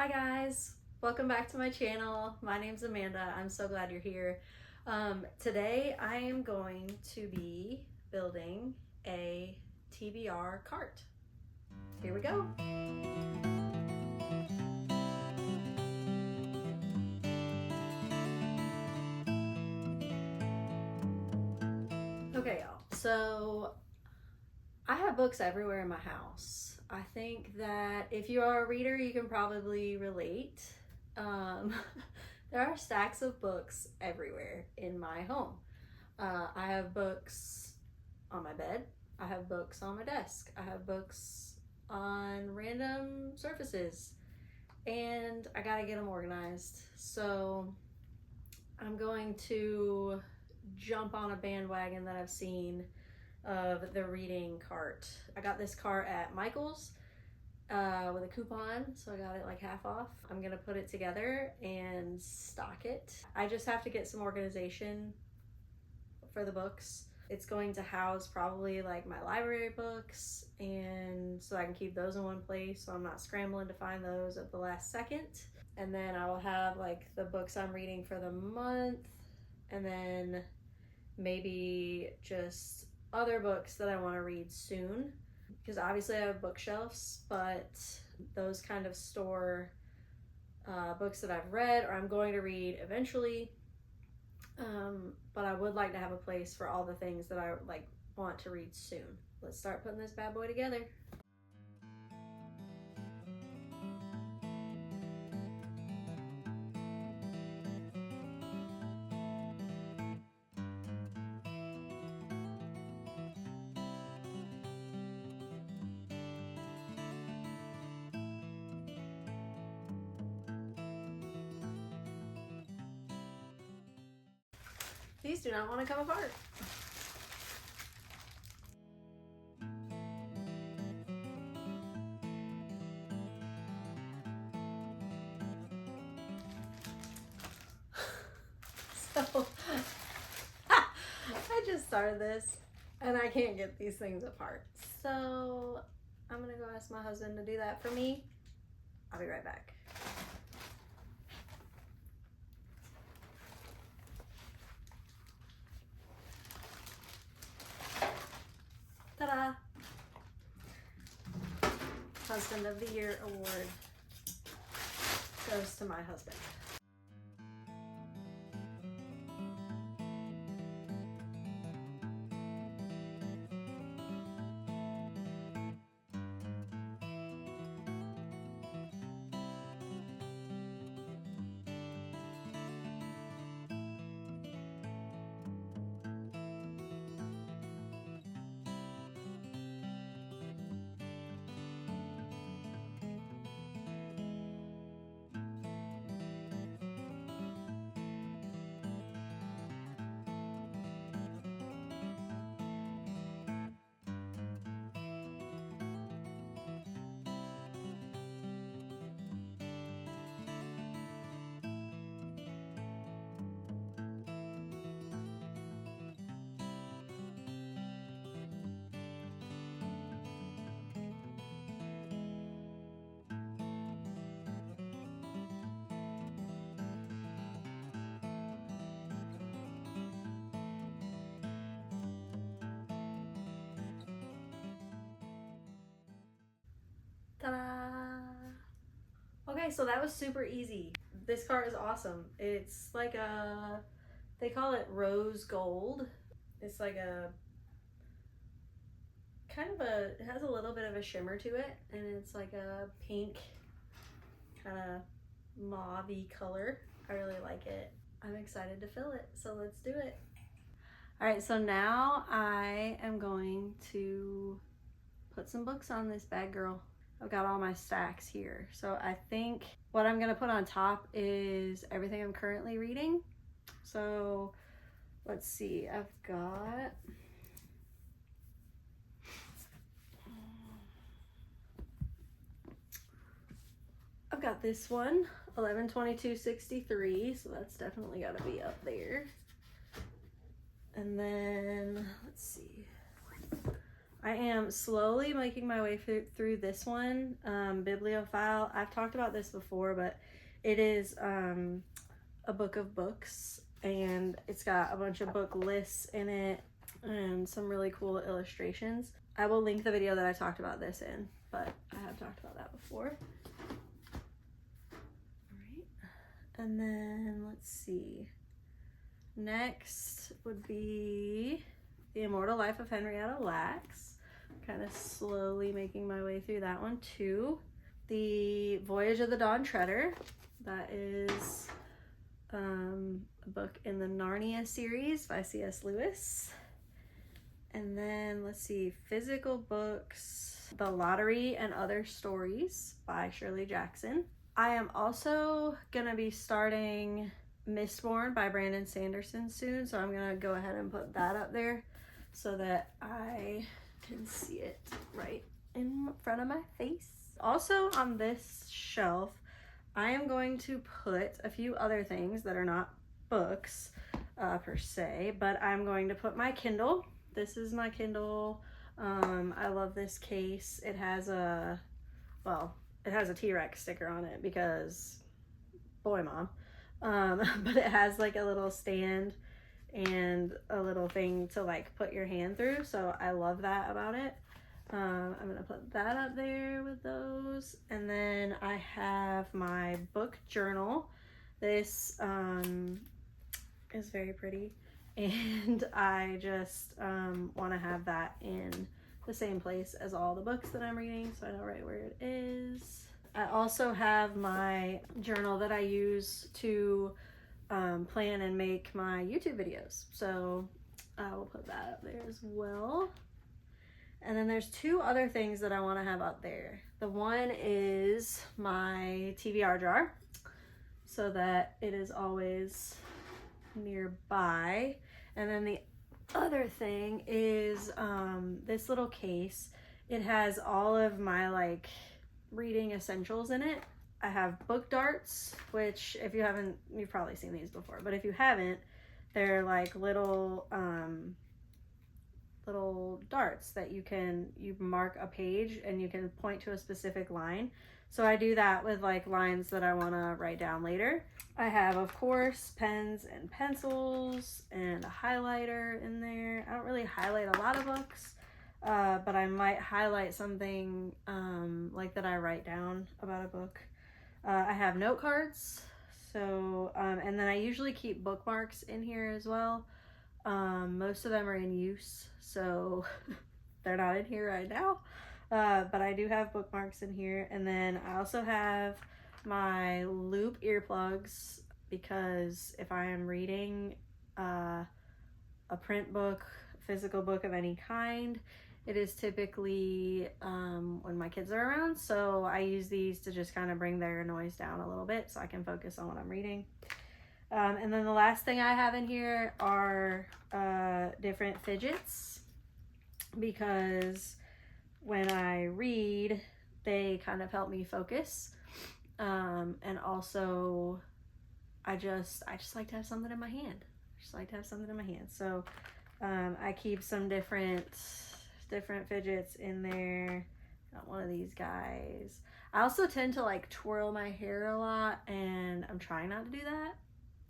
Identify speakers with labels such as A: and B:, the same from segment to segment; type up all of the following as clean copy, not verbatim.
A: Hi guys, welcome back to my channel. My name's Amanda. I'm so glad you're here. Today I am going to be building a TBR cart. Here we go. Okay y'all, so I have books everywhere in my house. I think that if you are a reader, you can probably relate. There are stacks of books everywhere in my home. I have books on my bed. I have books on my desk. I have books on random surfaces. And I gotta get them organized. So I'm going to jump on a bandwagon that I've seen of the reading cart. I got this cart at Michael's with a coupon, so I got it like half off. I'm gonna put it together and stock it. I just have to get some organization for the books. It's going to house probably like my library books, and so I can keep those in one place so I'm not scrambling to find those at the last second. And then I will have like the books I'm reading for the month, and then maybe just other books that I want to read soon, because obviously I have bookshelves, but those kind of store books that I've read or I'm going to read eventually. But I would like to have a place for all the things that I like want to read soon. Let's start putting this bad boy together. These do not want to come apart. So I just started this and I can't get these things apart. So I'm gonna go ask my husband to do that for me. I'll be right back. Ta-da! Husband of the Year award goes to my husband. Ta-da! Okay, so that was super easy. This cart is awesome. It's like they call it rose gold. It's like a it has a little bit of a shimmer to it, and it's like a pink kind of mauve-y color. I really like it. I'm excited to fill it, so let's do it. All right, so now I am going to put some books on this bad girl. I've got all my stacks here. So I think what I'm gonna put on top is everything I'm currently reading. So let's see, I've got this one, 11/22/63, so that's definitely gotta be up there. And then let's see, I am slowly making my way through this one, Bibliophile. I've talked about this before, but it is a book of books, and it's got a bunch of book lists in it and some really cool illustrations. I will link the video that I talked about this in, but I have talked about that before. All right, and then let's see. Next would be The Immortal Life of Henrietta Lacks. Kind of slowly making my way through that one too. The Voyage of the Dawn Treader. That is a book in the Narnia series by C.S. Lewis. And then let's see, physical books. The Lottery and Other Stories by Shirley Jackson. I am also gonna be starting Mistborn by Brandon Sanderson soon, so I'm gonna go ahead and put that up there so that I can see it right in front of my face. Also on this shelf, I am going to put a few other things that are not books per se, but I'm going to put my Kindle. This is my Kindle. I love this case. It has a T-Rex sticker on it because boy mom. But it has like a little stand and a little thing to like put your hand through, so I love that about it. I'm gonna put that up there with those, and then I have my book journal. This is very pretty, and I just want to have that in the same place as all the books that I'm reading, so I know right where it is. I also have my journal that I use to plan and make my YouTube videos, so I will put that up there as well. And then there's two other things that I want to have up there. The one is my TBR jar, so that it is always nearby. And then the other thing is this little case. It has all of my like reading essentials in it. I have book darts, which if you haven't, you've probably seen these before, but if you haven't, they're like little darts that you mark a page and you can point to a specific line. So I do that with like lines that I want to write down later. I have, of course, pens and pencils and a highlighter in there. I don't really highlight a lot of books, but I might highlight something like that I write down about a book. I have note cards, so and then I usually keep bookmarks in here as well. Most of them are in use, so they're not in here right now, but I do have bookmarks in here. And then I also have my loop earplugs, because if I am reading a print book, physical book of any kind, it is typically when my kids are around, so I use these to just kind of bring their noise down a little bit so I can focus on what I'm reading. And then the last thing I have in here are different fidgets, because when I read, they kind of help me focus. And also I just like to have something in my hand. So I keep some different fidgets in there. Got one of these guys. I also tend to like twirl my hair a lot, and I'm trying not to do that.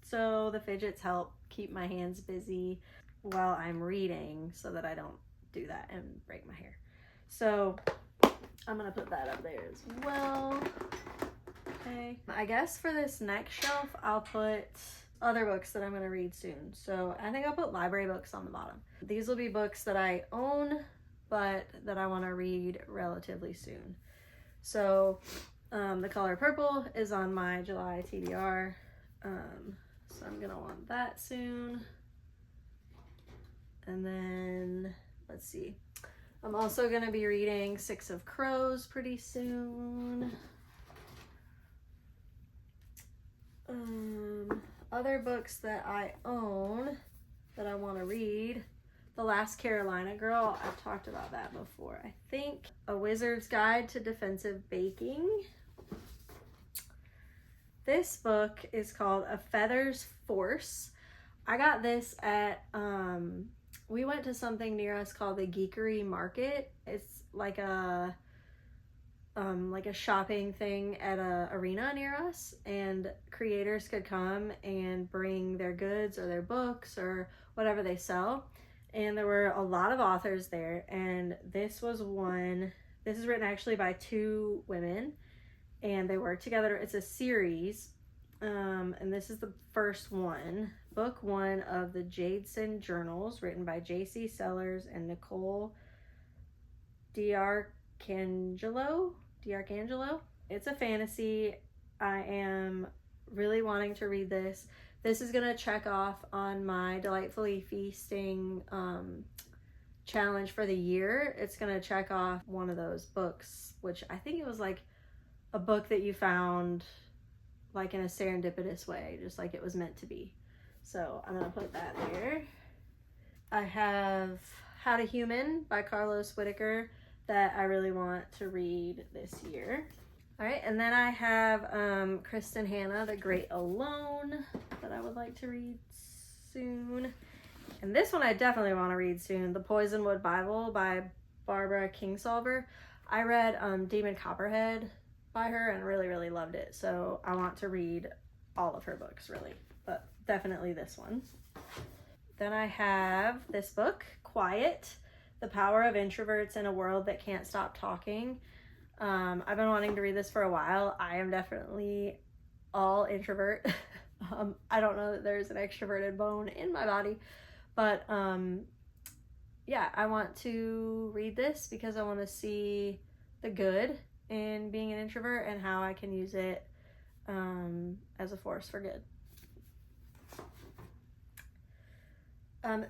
A: So the fidgets help keep my hands busy while I'm reading so that I don't do that and break my hair. So I'm gonna put that up there as well. Okay. I guess for this next shelf, I'll put other books that I'm gonna read soon. So I think I'll put library books on the bottom. These will be books that I own, but that I wanna read relatively soon. So The Color Purple is on my July TBR. So I'm gonna want that soon. And then, let's see. I'm also gonna be reading Six of Crows pretty soon. Other books that I own that I wanna read. The Last Carolina Girl, I've talked about that before. I think A Wizard's Guide to Defensive Baking. This book is called A Feather's Force. I got this at we went to something near us called the Geekery Market. It's like a shopping thing at a arena near us, and creators could come and bring their goods or their books or whatever they sell. And there were a lot of authors there, and this was one. This is written actually by two women, and they work together. It's a series, and this is the first one, book one of the Jadeson Journals, written by J.C. Sellers and Nicole D'Arcangelo. It's a fantasy. I am really wanting to read this. This is going to check off on my Delightfully Feasting challenge for the year. It's going to check off one of those books, which I think it was like a book that you found like in a serendipitous way, just like it was meant to be. So I'm going to put that there. I have How to Human by Carlos Whitaker that I really want to read this year. All right, and then I have Kristen Hanna, The Great Alone, that I would like to read soon. And this one I definitely want to read soon, The Poisonwood Bible by Barbara Kingsolver. I read Demon Copperhead by her and really, really loved it. So I want to read all of her books, really, but definitely this one. Then I have this book, Quiet, The Power of Introverts in a World That Can't Stop Talking. I've been wanting to read this for a while. I am definitely all introvert. I don't know that there's an extroverted bone in my body, but yeah, I want to read this because I want to see the good in being an introvert and how I can use it as a force for good.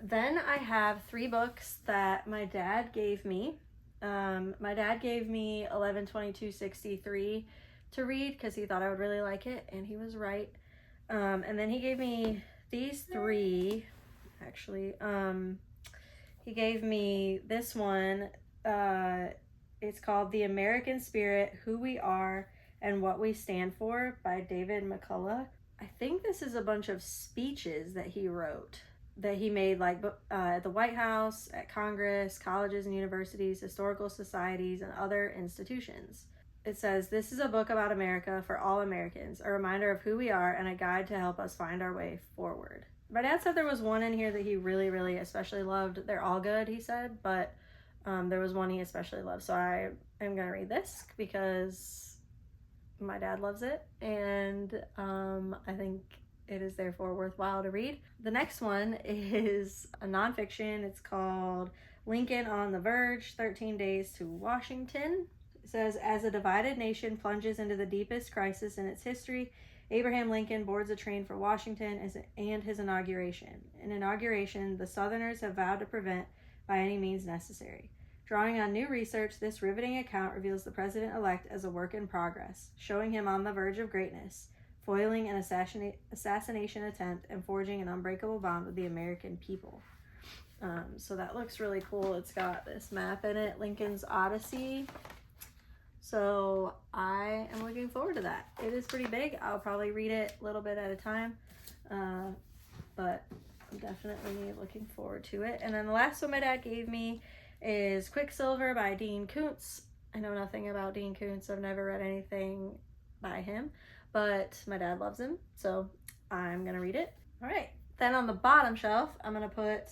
A: Then I have 3 books that my dad gave me. My dad gave me 11/22/63 to read because he thought I would really like it, and he was right. And then he gave me these 3, actually. He gave me this one. It's called The American Spirit, Who We Are and What We Stand For by David McCullough. I think this is a bunch of speeches that he wrote, that he made like at the White House, at Congress, colleges and universities, historical societies, and other institutions. It says, this is a book about America for all Americans, a reminder of who we are and a guide to help us find our way forward. My dad said there was one in here that he really, really especially loved. They're all good, he said, but there was one he especially loved. So I am going to read this because my dad loves it, and I think it is therefore worthwhile to read. The next one is a nonfiction. It's called Lincoln on the Verge, 13 Days to Washington. It says, as a divided nation plunges into the deepest crisis in its history, Abraham Lincoln boards a train for Washington and his inauguration. An inauguration the Southerners have vowed to prevent by any means necessary. Drawing on new research, this riveting account reveals the president-elect as a work in progress, showing him on the verge of greatness, foiling an assassination attempt, and forging an unbreakable bond with the American people. So that looks really cool. It's got this map in it, Lincoln's Odyssey. So I am looking forward to that. It is pretty big. I'll probably read it a little bit at a time, but I'm definitely looking forward to it. And then the last one my dad gave me is Quicksilver by Dean Koontz. I know nothing about Dean Koontz. I've never read anything by him, but my dad loves him, so I'm gonna read it. All right, then on the bottom shelf, I'm gonna put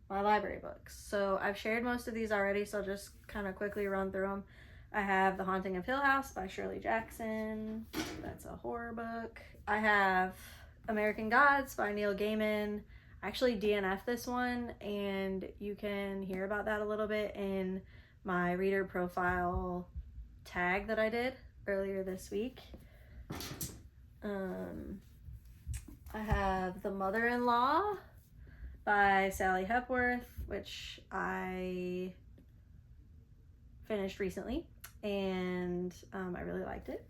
A: my library books. So I've shared most of these already, so I'll just kind of quickly run through them. I have The Haunting of Hill House by Shirley Jackson. That's a horror book. I have American Gods by Neil Gaiman. I actually DNF'd this one, and you can hear about that a little bit in my reader profile tag that I did earlier this week. I have The Mother-in-Law by Sally Hepworth, which I finished recently, and I really liked it.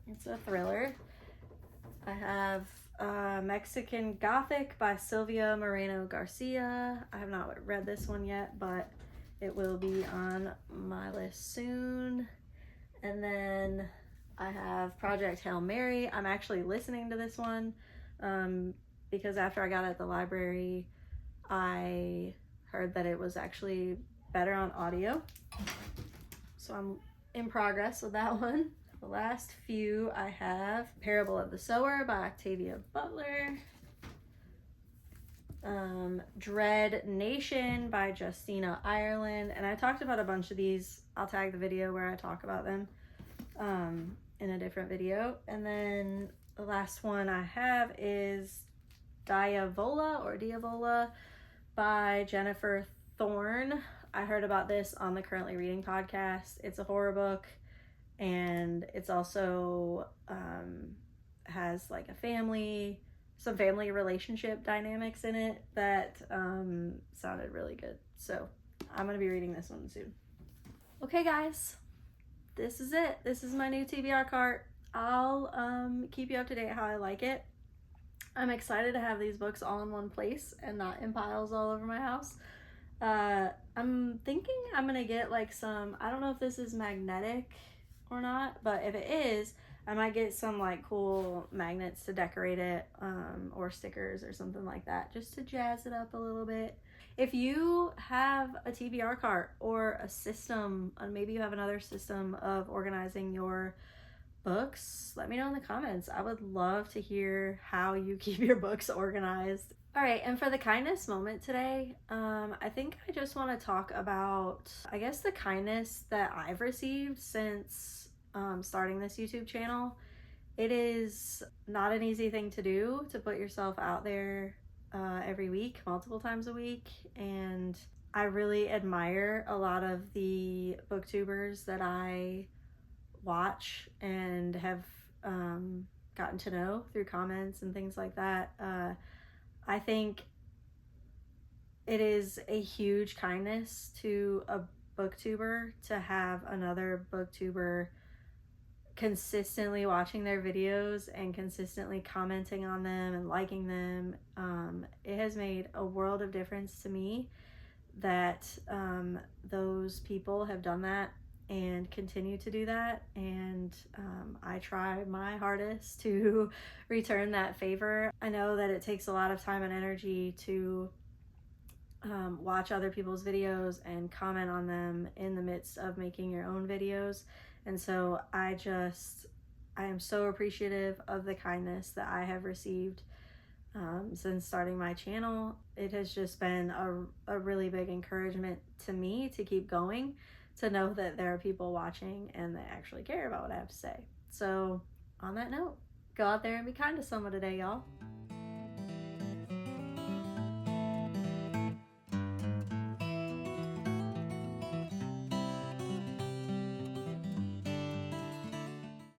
A: It's a thriller. I have Mexican Gothic by Silvia Moreno Garcia. I have not read this one yet, but it will be on my list soon. And then I have Project Hail Mary. I'm actually listening to this one because after I got it at the library, I heard that it was actually better on audio. So I'm in progress with that one. The last few I have Parable of the Sower by Octavia Butler, Dread Nation by Justina Ireland, and I talked about a bunch of these. I'll tag the video where I talk about them in a different video. And then the last one I have is Diavola by Jennifer Thorne. I heard about this on the Currently Reading podcast. It's a horror book, and it's also has like some family relationship dynamics in it that sounded really good. So I'm gonna be reading this one soon. Okay guys, this is it. This is my new TBR cart. I'll keep you up to date how I like it. I'm excited to have these books all in one place and not in piles all over my house. I'm thinking I'm gonna get like some, I don't know if this is magnetic or not, but if it is, I might get some like cool magnets to decorate it, or stickers or something like that, just to jazz it up a little bit. If you have a TBR cart or a system, and maybe you have another system of organizing your books, let me know in the comments. I would love to hear how you keep your books organized. All right, and for the kindness moment today, I think I just want to talk about, I guess, the kindness that I've received since starting this YouTube channel. It is not an easy thing to do, to put yourself out there every week, multiple times a week, and I really admire a lot of the booktubers that I watch and have gotten to know through comments and things like that. I think it is a huge kindness to a booktuber to have another booktuber consistently watching their videos and consistently commenting on them and liking them. It has made a world of difference to me that those people have done that and continue to do that, and I try my hardest to return that favor. I know that it takes a lot of time and energy to watch other people's videos and comment on them in the midst of making your own videos, and so I am so appreciative of the kindness that I have received since starting my channel. It has just been a really big encouragement to me to keep going, to know that there are people watching and that actually care about what I have to say. So on that note, go out there and be kind to someone today, y'all.